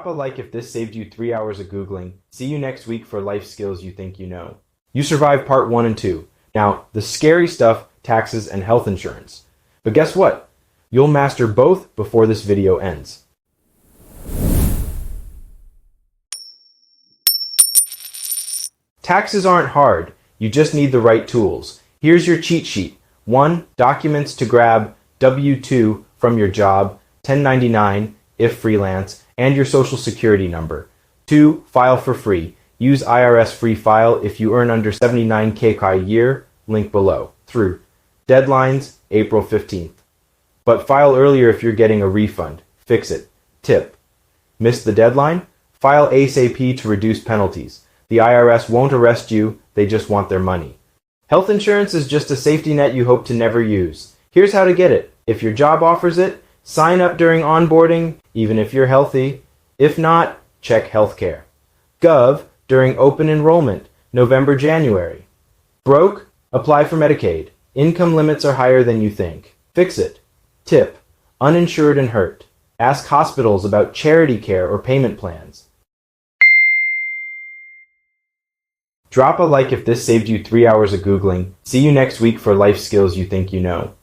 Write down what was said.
Drop a like if this saved you 3 hours of Googling. See you next week for life skills you think you know. You survived part 1 and 2. Now, the scary stuff, taxes and health insurance. But guess what? You'll master both before this video ends. Taxes aren't hard. You just need the right tools. Here's your cheat sheet. 1. Documents to grab: W-2 from your job, 1099 if freelance, and your social security number. 2. File for free. Use IRS Free File if you earn under $79K a year, link below. 3. Deadlines, April 15th. But file earlier if you're getting a refund. Fix it. Tip: missed the deadline? File ASAP to reduce penalties. The IRS won't arrest you, they just want their money. Health insurance is just a safety net you hope to never use. Here's how to get it. If your job offers it, sign up during onboarding, even if you're healthy. If not, check Healthcare.gov during open enrollment, November, January. Broke? Apply for Medicaid. Income limits are higher than you think. Fix it. Tip: uninsured and hurt. Ask hospitals about charity care or payment plans. Drop a like if this saved you 3 hours of Googling. See you next week for life skills you think you know.